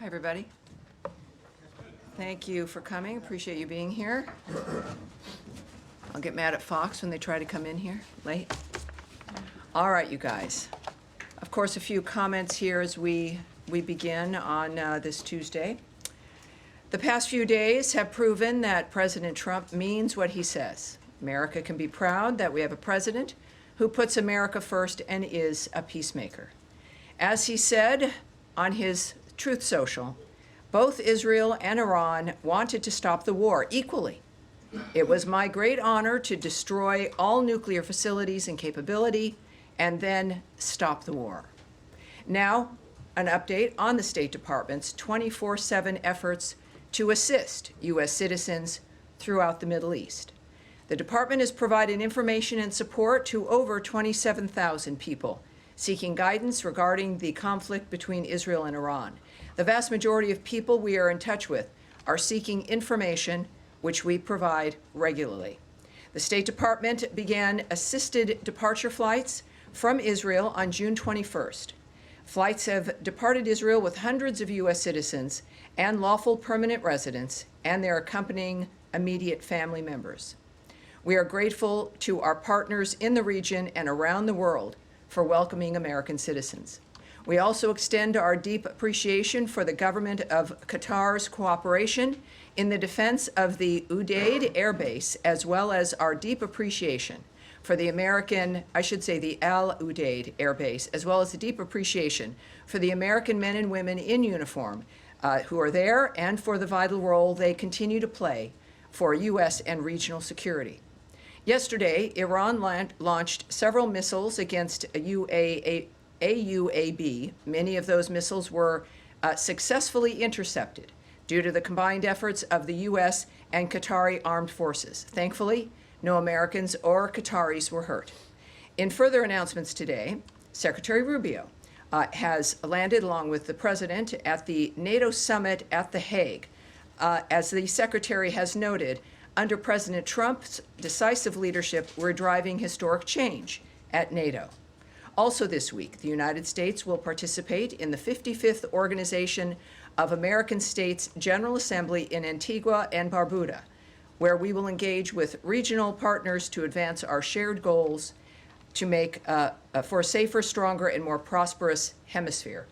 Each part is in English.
Hi, everybody. Thank you for coming. Appreciate you being here. I'll get mad at Fox when they try to come in here late. All right, you guys. Of course, a few comments here as we begin on this Tuesday. The past few days have proven that President Trump means what he says. America can be proud that we have a president who puts America first and is a peacemaker. As he said on his Truth Social, both Israel and Iran wanted to stop the war equally. It was my great honor to destroy all nuclear facilities and capability and then stop the war. Now, an update on the State Department's 24/7 efforts to assist U.S. citizens throughout the Middle East. The department has provided information and support to over 27,000 people seeking guidance regarding the conflict between Israel and Iran. The vast majority of people we are in touch with are seeking information, which we provide regularly. The State Department began assisted departure flights from Israel on June 21st. Flights have departed Israel with hundreds of U.S. citizens and lawful permanent residents and their accompanying immediate family members. We are grateful to our partners in the region and around the world for welcoming American citizens. We also extend our deep appreciation for the government of Qatar's cooperation in the defense of the Udeid Air Base, as well as our deep appreciation for the the Al Udeid Air Base, as well as the deep appreciation for the American men and women in uniform who are there and for the vital role they continue to play for U.S. and regional security. Yesterday, Iran launched several missiles against AUAB. Many of those missiles were successfully intercepted due to the combined efforts of the U.S. and Qatari armed forces. Thankfully, no Americans or Qataris were hurt. In further announcements today, Secretary Rubio has landed along with the president at the NATO summit at The Hague. As the secretary has noted, under President Trump's decisive leadership, we're driving historic change at NATO. Also this week, the United States will participate in the 55th Organization of American States General Assembly in Antigua and Barbuda, where we will engage with regional partners to advance our shared goals to make for a safer, stronger, and more prosperous hemisphere.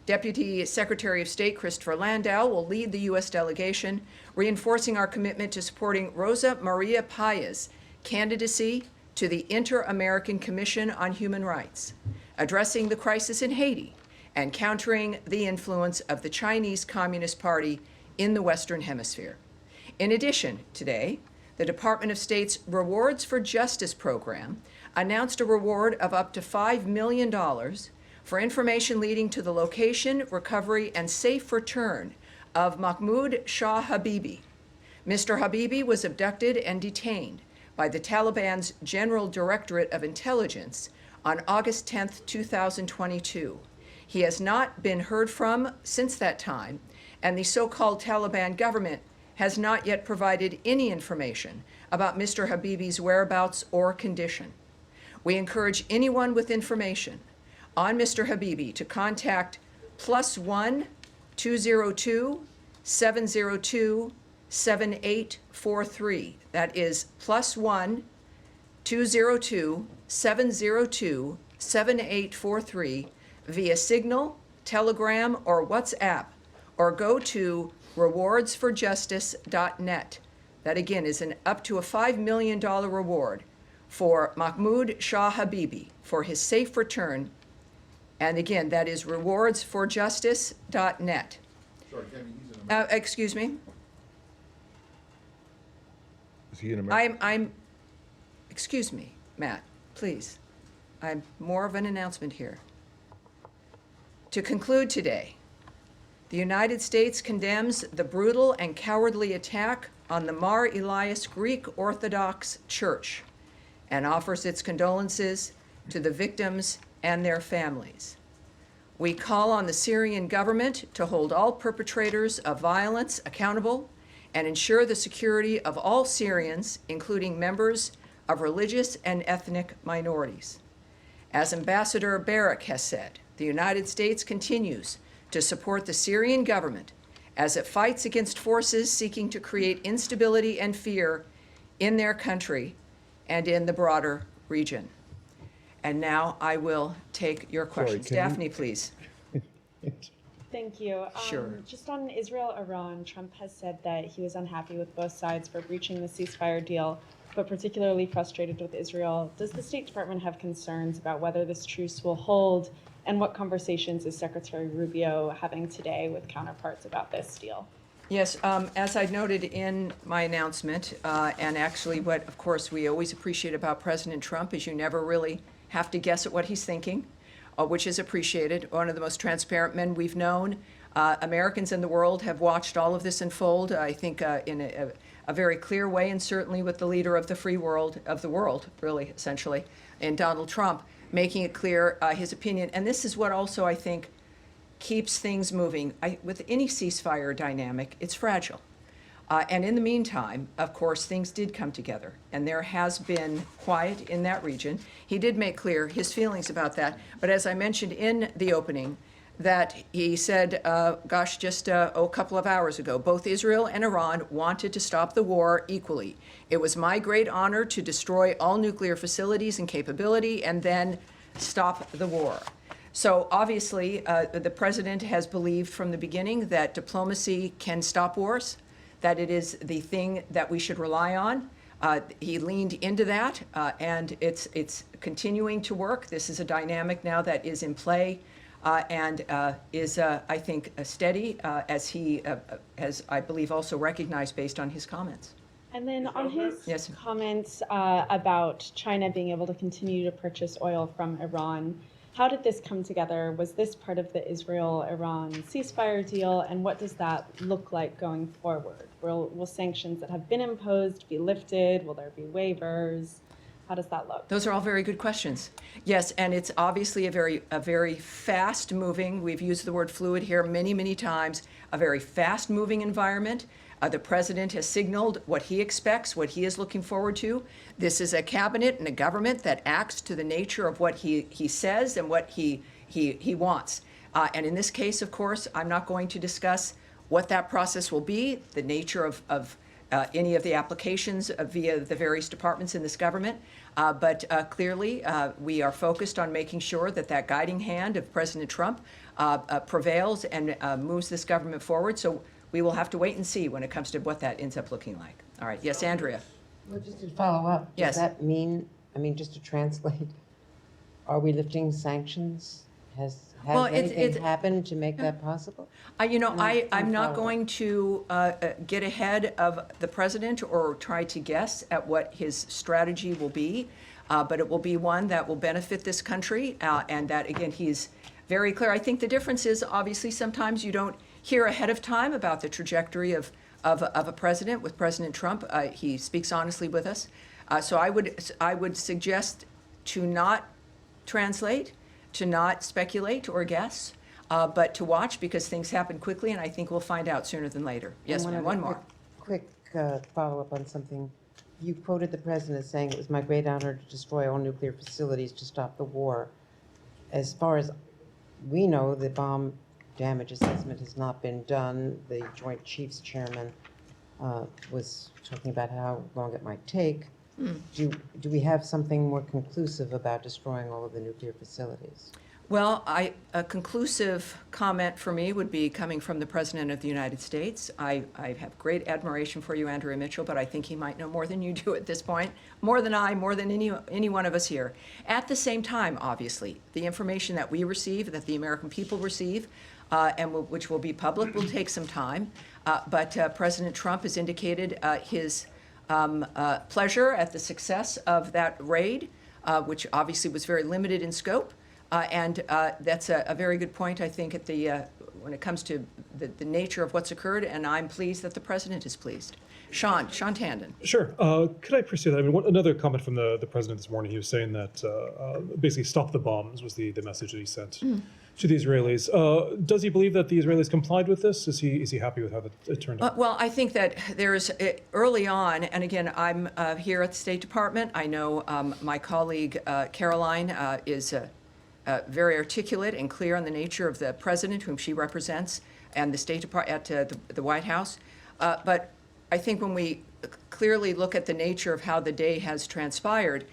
Deputy Secretary of State Christopher Landau will lead the U.S. delegation, reinforcing our commitment to supporting Rosa Maria Paya's candidacy to the Inter-American Commission on Human Rights, addressing the crisis in Haiti, and countering the influence of the Chinese Communist Party in the Western Hemisphere. In addition, today, the Department of State's Rewards for Justice program announced a reward of up to $5 million for information leading to the location, recovery, and safe return of Mahmoud Shah Habibi. Mr. Habibi was abducted and detained by the Taliban's General Directorate of Intelligence on August 10, 2022. He has not been heard from since that time, and the so-called Taliban government has not yet provided any information about Mr. Habibi's whereabouts or condition. We encourage anyone with information on Mr. Habibi to contact +1 202 702 7843. That is +1 202 702 7843 via Signal, Telegram, or WhatsApp, or go to rewardsforjustice.net. That again is up to a $5 million reward for Mahmoud Shah Habibi for his safe return. And again, that is rewardsforjustice.net. Sorry, Tammy, he's in America. Excuse me? Is he in America? Excuse me, Matt, please. I'm more of an announcement here. To conclude today, the United States condemns the brutal and cowardly attack on the Mar Elias Greek Orthodox Church and offers its condolences to the victims and their families. We call on the Syrian government to hold all perpetrators of violence accountable and ensure the security of all Syrians, including members of religious and ethnic minorities. As Ambassador Barrack has said, the United States continues to support the Syrian government as it fights against forces seeking to create instability and fear in their country and in the broader region. And now I will take your questions. can you- Daphne, please. Thank you. Sure. Just on Israel-Iran, Trump has said that he was unhappy with both sides for breaching the ceasefire deal, but particularly frustrated with Israel. Does the State Department have concerns about whether this truce will hold, and what conversations is Secretary Rubio having today with counterparts about this deal? Yes, as I noted in my announcement, and actually what, of course, we always appreciate about President Trump is you never really have to guess at what he's thinking, which is appreciated. One of the most transparent men we've known. Americans in the world have watched all of this unfold, I think, in a very clear way, and certainly with the leader of the free world, of the world, really, essentially, in Donald Trump, making it clear his opinion. And this is what also, I think, keeps things moving. With any ceasefire dynamic, it's fragile. And in the meantime, of course, things did come together, and there has been quiet in that region. He did make clear his feelings about that, but as I mentioned in the opening, that he said, just a couple of hours ago, both Israel and Iran wanted to stop the war equally. It was my great honor to destroy all nuclear facilities and capability and then stop the war. So obviously, the president has believed from the beginning that diplomacy can stop wars, that it is the thing that we should rely on. He leaned into that, and it's continuing to work. This is a dynamic now that is in play and is, I think, steady, as he has, I believe, also recognized based on his comments. And then on his Yes. comments about China being able to continue to purchase oil from Iran, how did this come together? Was this part of the Israel-Iran ceasefire deal? And what does that look like going forward? Will sanctions that have been imposed be lifted? Will there be waivers? How does that look? Those are all very good questions. Yes, and it's obviously a very fast-moving, we've used the word fluid here many, many times, a very fast-moving environment. The president has signaled what he expects, what he is looking forward to. This is a cabinet and a government that acts to the nature of what he says and what he wants. And in this case, of course, I'm not going to discuss what that process will be, the nature of any of the applications via the various departments in this government. But clearly, we are focused on making sure that that guiding hand of President Trump prevails and moves this government forward. So we will have to wait and see when it comes to what that ends up looking like. All right. Yes, Andrea. Well, just to follow up, Yes. does that mean, just to translate, are we lifting sanctions? Has Well, anything happened to make that possible? I'm not going to get ahead of the president or try to guess at what his strategy will be, but it will be one that will benefit this country, and that, again, he's very clear. I think the difference is, obviously, sometimes you don't hear ahead of time about the trajectory of a president. With President Trump, he speaks honestly with us. So I would suggest to not translate, to not speculate or guess, but to watch, because things happen quickly, and I think we'll find out sooner than later. Yes, ma'am, one more. Quick follow-up on something. You quoted the president as saying, "It was my great honor to destroy all nuclear facilities to stop the war." As far as we know, the bomb damage assessment has not been done. The Joint Chiefs Chairman was talking about how long it might take. Do we have something more conclusive about destroying all of the nuclear facilities? Well, a conclusive comment for me would be coming from the President of the United States. I have great admiration for you, Andrea Mitchell, but I think he might know more than you do at this point, more than I, more than any one of us here. At the same time, obviously, the information that we receive, that the American people receive, which will be public, will take some time. But President Trump has indicated his pleasure at the success of that raid, which obviously was very limited in scope. And that's a very good point, I think, when it comes to the nature of what's occurred, and I'm pleased that the president is pleased. Sean Tandon. Sure. Could I pursue that? Another comment from the president this morning, he was saying that basically stop the bombs was the message that he sent to the Israelis. Does he believe that the Israelis complied with this? Is he happy with how it turned out? Well, I think that there's early on, and again, I'm here at the State Department. I know my colleague Caroline is very articulate and clear on the nature of the president whom she represents and the State Department at the White House. But I think when we clearly look at the nature of how the day has transpired,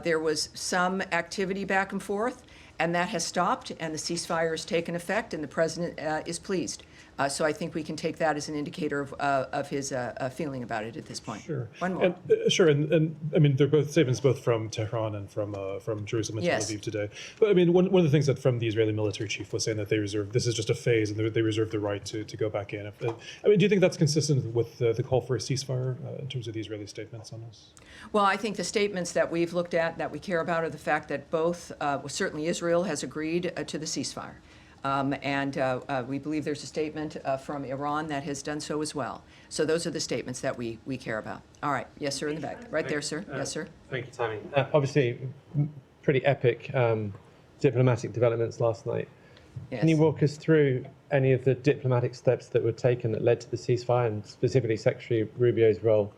there was some activity back and forth, and that has stopped, and the ceasefire has taken effect, and the president is pleased. So I think we can take that as an indicator of his feeling about it at this point. Sure. One more. And I mean, they're both statements both from Tehran and from Jerusalem and Tel Yes. Aviv today. But I mean, one of the things that from the Israeli military chief was saying that this is just a phase, and they reserve the right to go back in. I mean, do you think that's consistent with the call for a ceasefire in terms of the Israeli statements on this? Well, I think the statements that we've looked at that we care about are the fact that both, certainly Israel has agreed to the ceasefire. And we believe there's a statement from Iran that has done so as well. So those are the statements that we care about. All right. Yes, sir, in the back. Right there, sir. Yes, sir. Thank you, Tammy. Obviously, pretty epic diplomatic developments last night. Yes. Can you walk us through any of the diplomatic steps that were taken that led to the ceasefire, and specifically Secretary Rubio's role?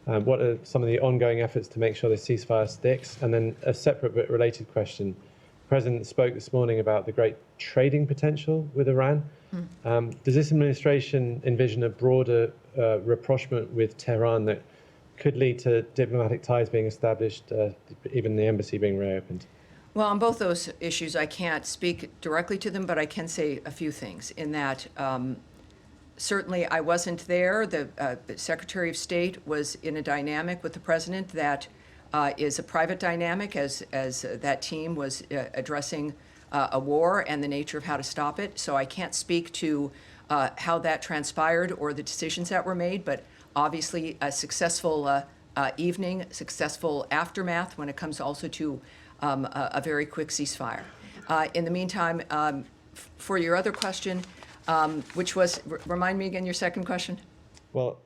What are some of the ongoing efforts to make sure the ceasefire sticks? And then a separate but related question. The President spoke this morning about the great trading potential with Iran. Does this administration envision a broader rapprochement with Tehran that could lead to diplomatic ties being established, even the embassy being reopened? Well, on both those issues, I can't speak directly to them, but I can say a few things in that certainly I wasn't there. The Secretary of State was in a dynamic with the president that is a private dynamic as that team was addressing a war and the nature of how to stop it. So I can't speak to how that transpired or the decisions that were made, but obviously a successful evening, successful aftermath when it comes also to a very quick ceasefire. In the meantime, for your other question, which was, remind me again your second question? Well,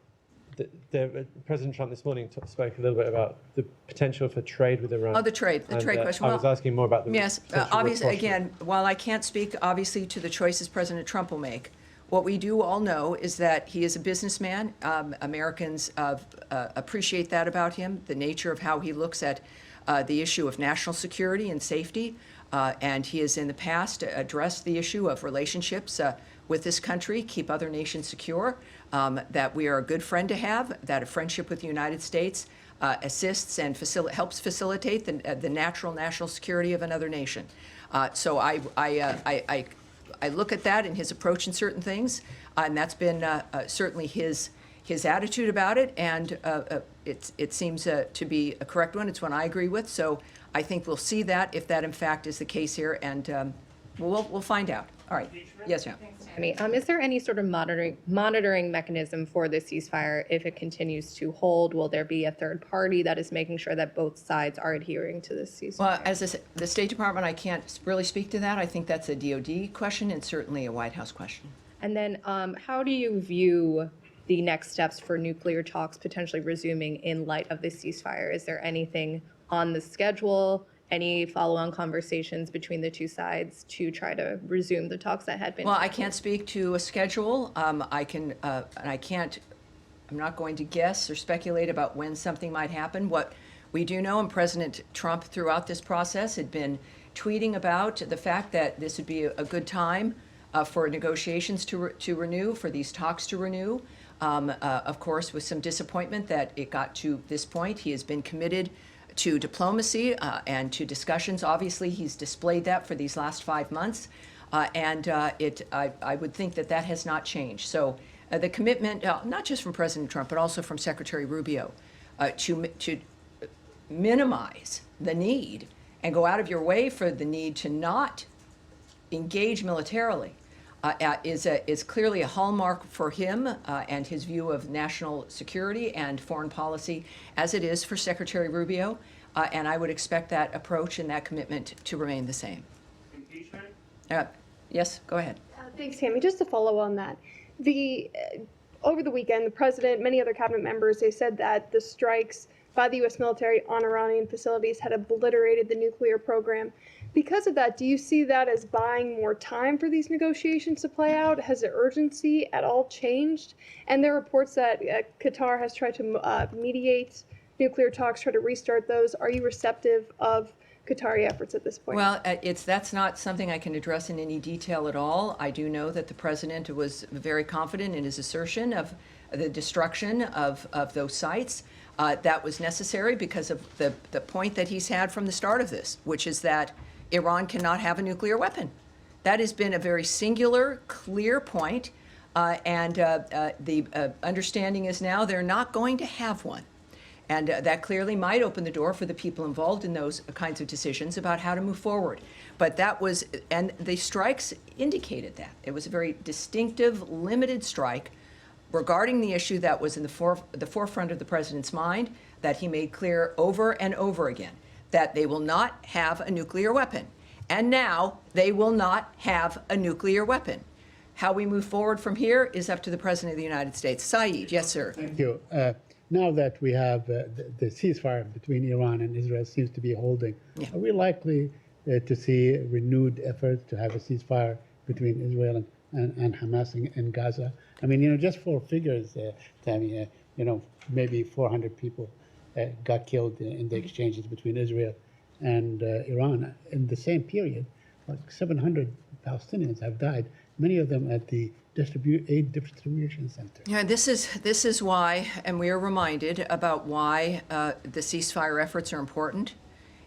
President Trump this morning spoke a little bit about the potential for trade with Iran. Oh, the trade question. I was asking more about the Yes, potential obviously, rapprochement. again, while I can't speak obviously to the choices President Trump will make, what we do all know is that he is a businessman. Americans appreciate that about him, the nature of how he looks at the issue of national security and safety. And he has in the past addressed the issue of relationships with this country, keep other nations secure, that we are a good friend to have, that a friendship with the United States assists and helps facilitate the natural national security of another nation. So I look at that in his approach in certain things, and that's been certainly his attitude about it, and it seems to be a correct one. It's one I agree with. So I think we'll see that if that in fact is the case here, and we'll find out. All right. Yes, ma'am. Tammy, is there any sort of monitoring mechanism for the ceasefire if it continues to hold? Will there be a third party that is making sure that both sides are adhering to this ceasefire? Well, as the State Department, I can't really speak to that. I think that's a DOD question and certainly a White House question. And then how do you view the next steps for nuclear talks potentially resuming in light of this ceasefire? Is there anything on the schedule? Any follow-on conversations between the two sides to try to resume the talks that had been? Well, I can't speak to a schedule. I'm not going to guess or speculate about when something might happen. What we do know, and President Trump throughout this process had been tweeting about the fact that this would be a good time for negotiations to renew, for these talks to renew. Of course, with some disappointment that it got to this point. He has been committed to diplomacy and to discussions. Obviously, he's displayed that for these last 5 months, and I would think that has not changed. So the commitment, not just from President Trump, but also from Secretary Rubio, to minimize the need and go out of your way for the need to not engage militarily is clearly a hallmark for him and his view of national security and foreign policy, as it is for Secretary Rubio. And I would expect that approach and that commitment to remain the same. Impeachment? Yes, go ahead. Thanks, Tammy. Just to follow on that, over the weekend, the president, many other cabinet members, they said that the strikes by the U.S. military on Iranian facilities had obliterated the nuclear program. Because of that, do you see that as buying more time for these negotiations to play out? Has the urgency at all changed? And there are reports that Qatar has tried to mediate nuclear talks, try to restart those. Are you receptive of Qatari efforts at this point? Well, that's not something I can address in any detail at all. I do know that the president was very confident in his assertion of the destruction of those sites. That was necessary because of the point that he's had from the start of this, which is that Iran cannot have a nuclear weapon. That has been a very singular, clear point, and the understanding is now they're not going to have one. And that clearly might open the door for the people involved in those kinds of decisions about how to move forward. But that was, and the strikes indicated that. It was a very distinctive, limited strike regarding the issue that was in the forefront of the president's mind, that he made clear over and over again, that they will not have a nuclear weapon. And now they will not have a nuclear weapon. How we move forward from here is up to the President of the United States. Saeed, yes, sir. Thank you. Now that we have the ceasefire between Iran and Israel seems to be holding, Yeah. are we likely to see renewed efforts to have a ceasefire between Israel and Hamas in Gaza? I mean, just for figures, Tammy, maybe 400 people got killed in the exchanges between Israel and Iran. In the same period, like 700 Palestinians have died, many of them at the aid distribution center. Yeah, this is why, and we are reminded about why the ceasefire efforts are important.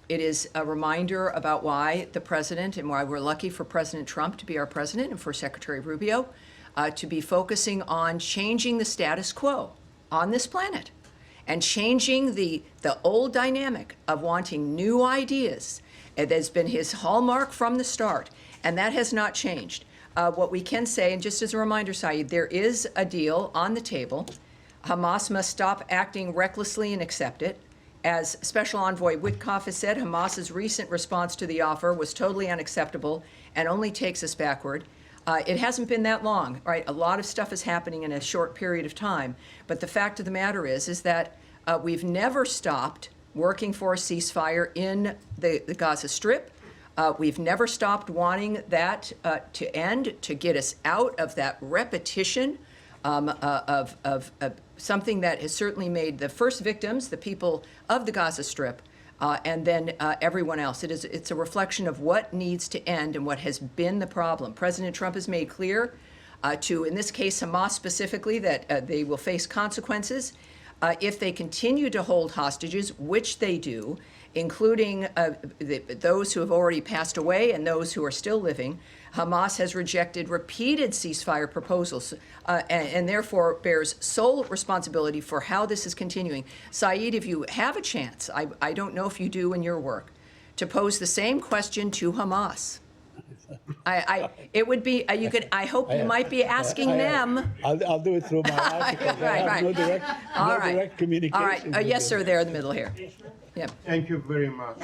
It is a reminder about why the president, and why we're lucky for President Trump to be our president and for Secretary Rubio to be focusing on changing the status quo on this planet and changing the old dynamic of wanting new ideas. It has been his hallmark from the start, and that has not changed. What we can say, and just as a reminder, Saeed, there is a deal on the table. Hamas must stop acting recklessly and accept it. As Special Envoy Witkoff has said, Hamas's recent response to the offer was totally unacceptable and only takes us backward. It hasn't been that long, right? A lot of stuff is happening in a short period of time. But the fact of the matter is that we've never stopped working for a ceasefire in the Gaza Strip. We've never stopped wanting that to end, to get us out of that repetition of something that has certainly made the first victims, the people of the Gaza Strip, and then everyone else. It's a reflection of what needs to end and what has been the problem. President Trump has made clear to, in this case, Hamas specifically, that they will face consequences if they continue to hold hostages, which they do, including those who have already passed away and those who are still living. Hamas has rejected repeated ceasefire proposals and therefore bears sole responsibility for how this is continuing. Saeed, if you have a chance, I don't know if you do in your work, to pose the same question to Hamas. It would be, I hope you might be asking them. I'll do it through my articles. I have no direct communication. All right, yes, sir, there in the middle here. Yep. Thank you very much.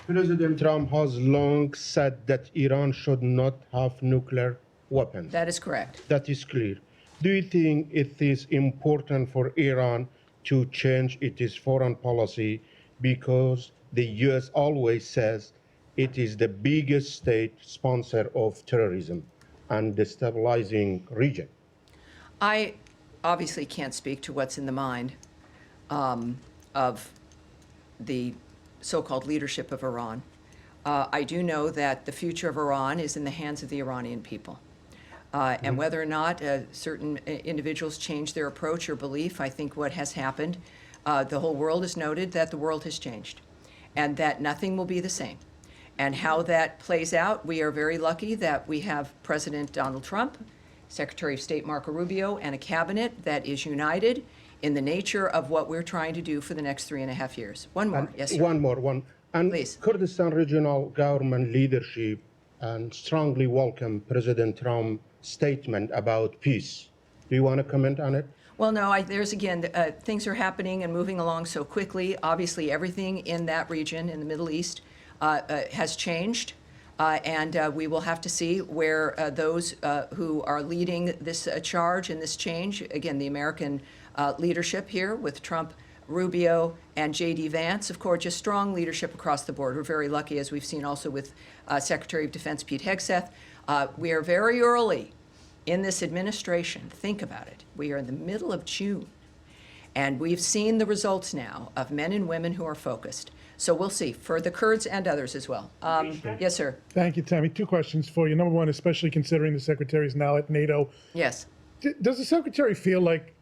President Trump has long said that Iran should not have nuclear weapons. That is correct. That is clear. Do you think it is important for Iran to change its foreign policy because the U.S. always says it is the biggest state sponsor of terrorism and destabilizing region? I obviously can't speak to what's in the mind of the so-called leadership of Iran. I do know that the future of Iran is in the hands of the Iranian people. And whether or not certain individuals change their approach or belief, I think what has happened, the whole world has noted that the world has changed and that nothing will be the same. And how that plays out, we are very lucky that we have President Donald Trump, Secretary of State Marco Rubio, and a cabinet that is united in the nature of what we're trying to do for the next 3.5 years. One more, yes, sir. One more. And Please. Kurdistan regional government leadership and strongly welcome President Trump's statement about peace. Do you want to comment on it? Well, no, there's again, things are happening and moving along so quickly. Obviously, everything in that region, in the Middle East, has changed. And we will have to see where those who are leading this charge and this change, again, the American leadership here with Trump, Rubio, and J.D. Vance, of course, just strong leadership across the board. We're very lucky, as we've seen also with Secretary of Defense Pete Hegseth. We are very early in this administration. Think about it. We are in the middle of June. And we've seen the results now of men and women who are focused. So we'll see, for the Kurds and others as well. Yes, sir. Thank you, Tammy. Two questions for you. Number one, especially considering the Secretary is now at NATO, Yes. does the Secretary feel like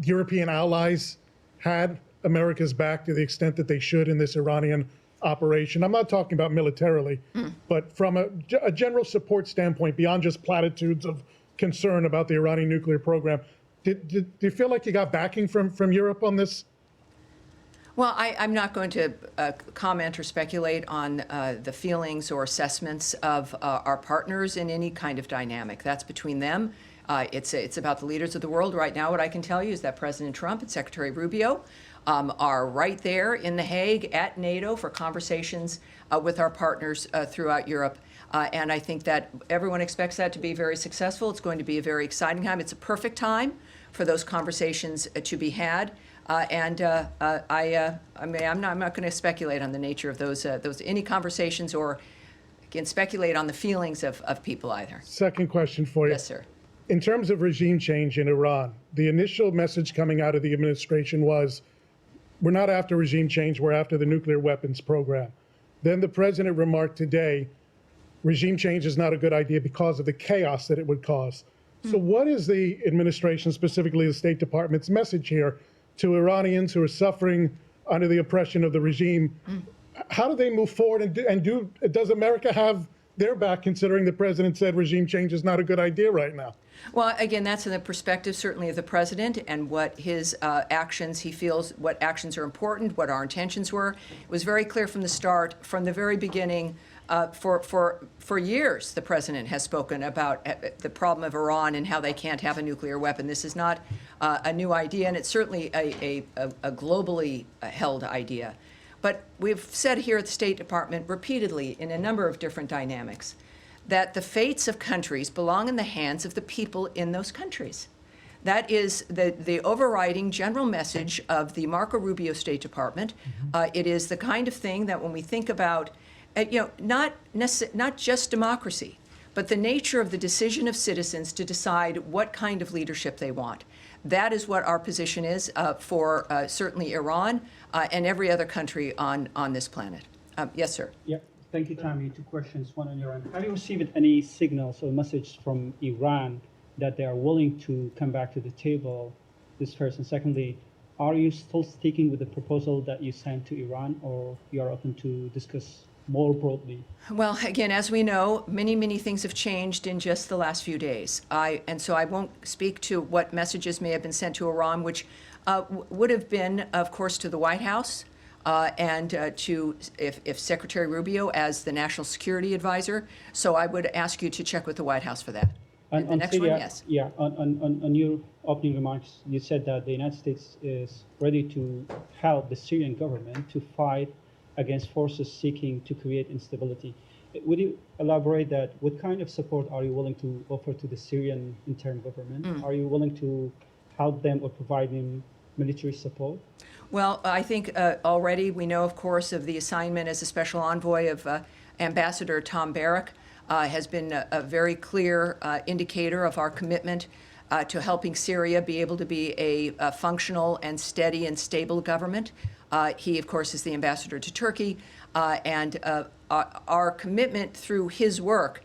European allies had America's back to the extent that they should in this Iranian operation? I'm not talking about militarily, but from a general support standpoint, beyond just platitudes of concern about the Iranian nuclear program, do you feel like you got backing from Europe on this? Well, I'm not going to comment or speculate on the feelings or assessments of our partners in any kind of dynamic. That's between them. It's about the leaders of the world. Right now, what I can tell you is that President Trump and Secretary Rubio are right there in The Hague at NATO for conversations with our partners throughout Europe. And I think that everyone expects that to be very successful. It's going to be a very exciting time. It's a perfect time for those conversations to be had. I'm not going to speculate on the nature of those any conversations, or can speculate on the feelings of people either. Second question for you. Yes, sir. In terms of regime change in Iran, the initial message coming out of the administration was, we're not after regime change, we're after the nuclear weapons program. Then the president remarked today, regime change is not a good idea because of the chaos that it would cause. So what is the administration, specifically the State Department's message here to Iranians who are suffering under the oppression of the regime? How do they move forward, does America have their back, considering the president said regime change is not a good idea right now? Well, again, that's in the perspective certainly of the president and what his actions, he feels what actions are important, what our intentions were. It was very clear from the start, from the very beginning. For years, the president has spoken about the problem of Iran and how they can't have a nuclear weapon. This is not a new idea, and it's certainly a globally held idea. But we've said here at the State Department repeatedly in a number of different dynamics that the fates of countries belong in the hands of the people in those countries. That is the overriding general message of the Marco Rubio State Department. It is the kind of thing that when we think about, not just democracy, but the nature of the decision of citizens to decide what kind of leadership they want. That is what our position is for certainly Iran and every other country on this planet. Yes, sir. Yeah, thank you, Tammy. Two questions, one on your end. Have you received any signals or message from Iran that they are willing to come back to the table? This first. And secondly, are you still sticking with the proposal that you sent to Iran, or you are open to discuss more broadly? Well, again, as we know, many things have changed in just the last few days. And so I won't speak to what messages may have been sent to Iran, which would have been, of course, to the White House and to if Secretary Rubio as the National Security Advisor. So I would ask you to check with the White House for that. And the next Syria, one, yes. Yeah, on your opening remarks, you said that the United States is ready to help the Syrian government to fight against forces seeking to create instability. Would you elaborate that? What kind of support are you willing to offer to the Syrian interim government? Are you willing to help them or provide them military support? Well, I think already we know, of course, of the assignment as a special envoy of Ambassador Tom Barrack has been a very clear indicator of our commitment to helping Syria be able to be a functional and steady and stable government. He, of course, is the ambassador to Turkey, and our commitment through his work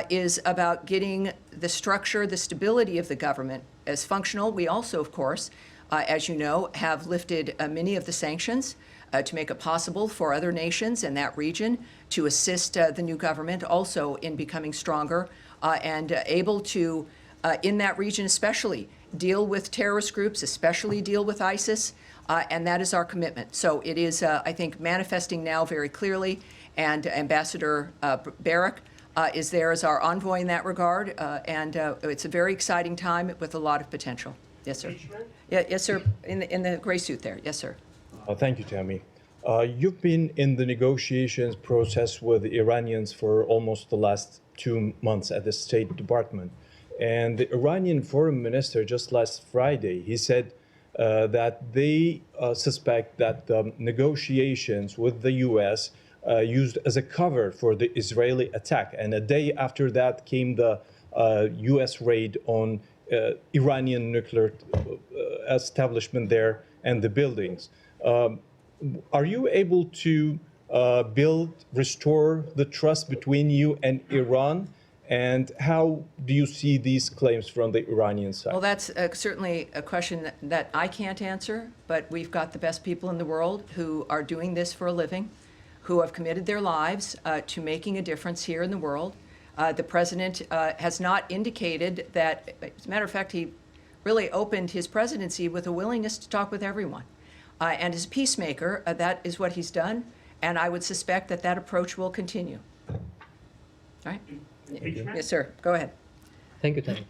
is about getting the structure, the stability of the government as functional. We also, of course, as you know, have lifted many of the sanctions to make it possible for other nations in that region to assist the new government also in becoming stronger and able to, in that region especially, deal with terrorist groups, especially deal with ISIS. And that is our commitment. So it is, I think, manifesting now very clearly, and Ambassador Barrack is there as our envoy in that regard, and it's a very exciting time with a lot of potential. Yes, sir. Yeah, yes, sir. In the gray suit there. Yes, sir. Thank you, Tammy. You've been in the negotiations process with the Iranians for almost the last 2 months at the State Department, and the Iranian foreign minister just last Friday, he said that they suspect that the negotiations with the U.S. Used as a cover for the Israeli attack. And a day after that came the U.S. raid on Iranian nuclear establishment there and the buildings. Are you able to restore the trust between you and Iran? And how do you see these claims from the Iranian side? Well, that's certainly a question that I can't answer, but we've got the best people in the world who are doing this for a living, who have committed their lives to making a difference here in the world. The president has not indicated that, as a matter of fact, he really opened his presidency with a willingness to talk with everyone. And as a peacemaker, that is what he's done, and I would suspect that that approach will continue. All right? Yes, sir. Go ahead. Thank you, Tammy.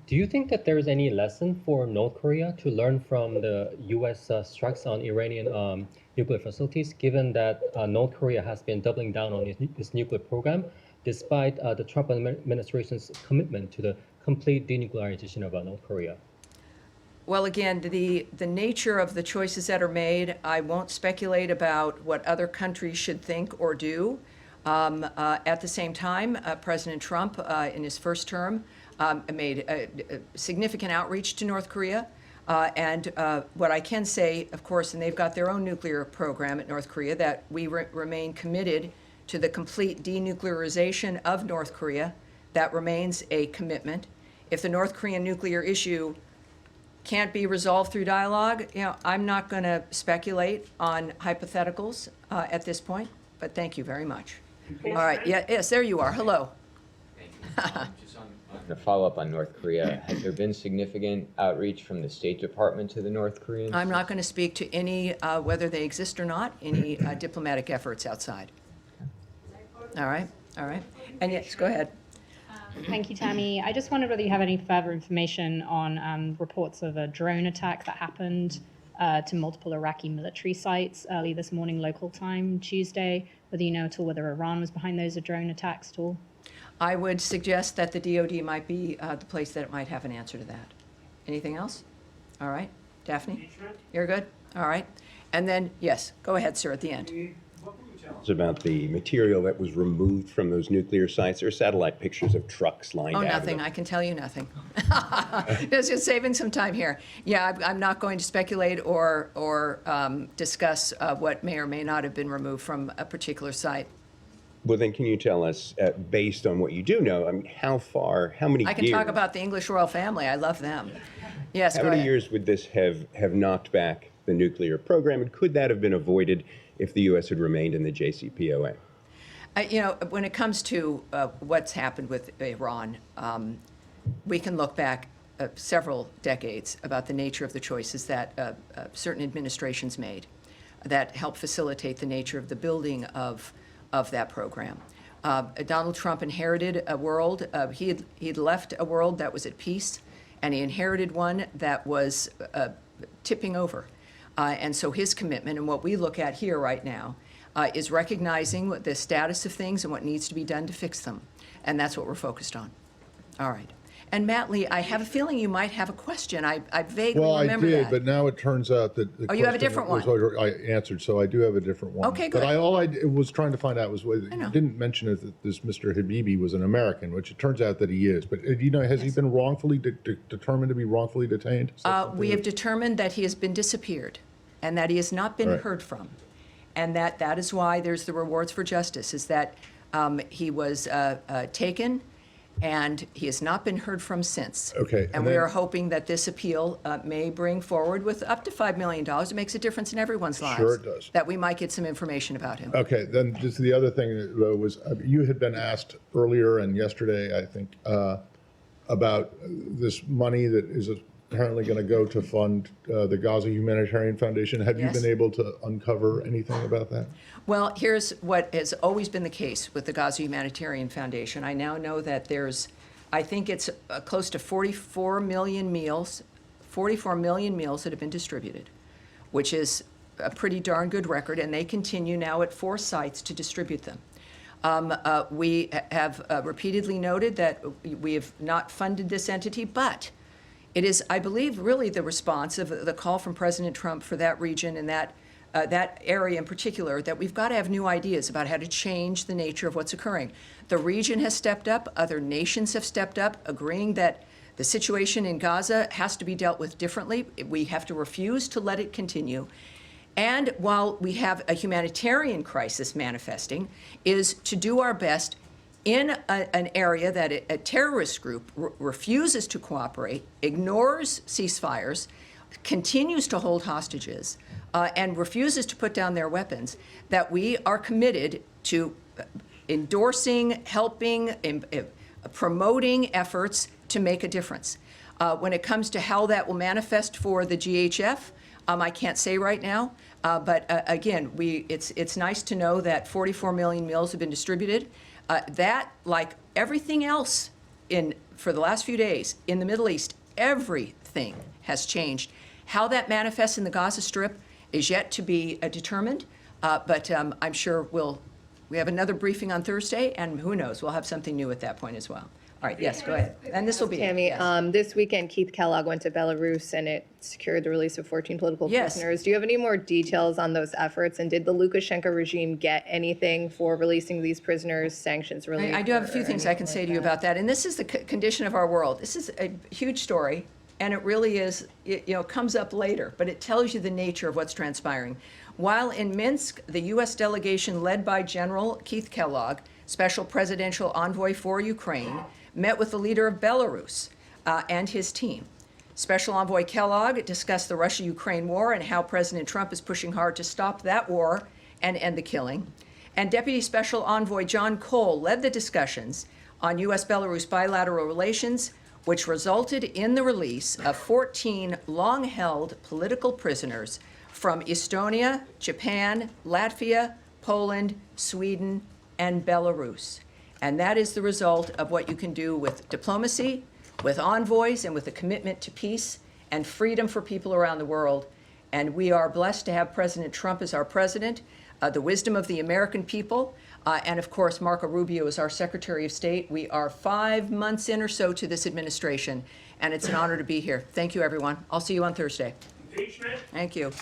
Do you think that there is any lesson for North Korea to learn from the U.S. strikes on Iranian nuclear facilities, given that North Korea has been doubling down on its nuclear program, despite the Trump administration's commitment to the complete denuclearization of North Korea? Well, again, the nature of the choices that are made, I won't speculate about what other countries should think or do. At the same time, President Trump, in his first term, made a significant outreach to North Korea. And what I can say, of course, and they've got their own nuclear program at North Korea, that we remain committed to the complete denuclearization of North Korea. That remains a commitment. If the North Korean nuclear issue can't be resolved through dialogue, I'm not going to speculate on hypotheticals at this point, but thank you very much. All right, yes, there you are. Hello. Just on a follow-up on North Korea, has there been significant outreach from the State Department to the North Koreans? I'm not going to speak to any, whether they exist or not, any diplomatic efforts outside. All right, all right. And yes, go ahead. Thank you, Tammy. I just wondered whether you have any further information on reports of a drone attack that happened to multiple Iraqi military sites early this morning, local time, Tuesday, whether you know at all whether Iran was behind those drone attacks at all? I would suggest that the DoD might be the place that it might have an answer to that. Anything else? All right. Daphne? You're good? All right. And then, yes, go ahead, sir, at the end. About the material that was removed from those nuclear sites. There are satellite pictures of trucks lined out. Oh, nothing. I can tell you nothing. Just saving some time here. Yeah, I'm not going to speculate or discuss what may or may not have been removed from a particular site. Well, then can you tell us, based on what you do know, I mean, how many years? I can talk about the English royal family. I love them. Yes, How go many ahead. years would this have knocked back the nuclear program? And could that have been avoided if the U.S. had remained in the JCPOA? When it comes to what's happened with Iran, we can look back several decades about the nature of the choices that certain administrations made that helped facilitate the nature of the building of that program. Donald Trump inherited a world, he'd left a world that was at peace, and he inherited one that was tipping over. And so his commitment, and what we look at here right now, is recognizing the status of things and what needs to be done to fix them. And that's what we're focused on. All right. And Matt Lee, I have a feeling you might have a question. I vaguely remember that. Well, I did, but now it turns out that the you have a question different was one. already answered, so I do have a different one. Okay, good. But all I was trying to find out was whether you didn't mention it, that this Mr. Habibi was an American, which it turns out that he is. But has he been wrongfully determined to be wrongfully detained? We have determined that he has been disappeared and that he has not been heard from. And that is why there's the rewards for justice, is that he was taken and he has not been heard from since. Okay. And we are hoping that this appeal may bring forward with up to $5 million. It makes a difference in everyone's lives. Sure it does. That we might get some information about him. Okay, then just the other thing was, you had been asked earlier and yesterday, I think, about this money that is apparently going to go to fund the Gaza Humanitarian Foundation. Have you been able to uncover anything about that? Well, here's what has always been the case with the Gaza Humanitarian Foundation. I now know that there's, I think it's close to 44 million meals that have been distributed, which is a pretty darn good record, and they continue now at 4 sites to distribute them. We have repeatedly noted that we have not funded this entity, but it is, I believe, really the response of the call from President Trump for that region and that area in particular, that we've got to have new ideas about how to change the nature of what's occurring. The region has stepped up, other nations have stepped up, agreeing that The situation in Gaza has to be dealt with differently. We have to refuse to let it continue. And while we have a humanitarian crisis manifesting, is to do our best in an area that a terrorist group refuses to cooperate, ignores ceasefires, continues to hold hostages, and refuses to put down their weapons, that we are committed to endorsing, helping, promoting efforts to make a difference. When it comes to how that will manifest for the GHF, I can't say right now, but again, it's nice to know that 44 million meals have been distributed. That, like everything else for the last few days in the Middle East, everything has changed. How that manifests in the Gaza Strip is yet to be determined, but I'm sure we have another briefing on Thursday, and who knows, we'll have something new at that point as well. All right, yes, go ahead. And this will be it, Tammy, yes. this weekend Keith Kellogg went to Belarus and it secured the release of 14 political Yes. prisoners. Do you have any more details on those efforts? And did the Lukashenko regime get anything for releasing these prisoners, sanctions relief? I do have a few or things I can say to you about that, and this is the condition of our world. This is a huge story, and it really is, it comes up later, but it tells you the nature of what's transpiring. While in Minsk, the U.S. delegation led by General Keith Kellogg, Special Presidential Envoy for Ukraine, met with the leader of Belarus and his team. Special Envoy Kellogg discussed the Russia-Ukraine war and how President Trump is pushing hard to stop that war and end the killing. And Deputy Special Envoy John Cole led the discussions on U.S.-Belarus bilateral relations, which resulted in the release of 14 long-held political prisoners from Estonia, Japan, Latvia, Poland, Sweden, and Belarus. And that is the result of what you can do with diplomacy, with envoys, and with a commitment to peace and freedom for people around the world. And we are blessed to have President Trump as our president, the wisdom of the American people, and of course, Marco Rubio is our Secretary of State. We are 5 months in or so to this administration, and it's an honor to be here. Thank you, everyone. I'll see you on Thursday. Thank you.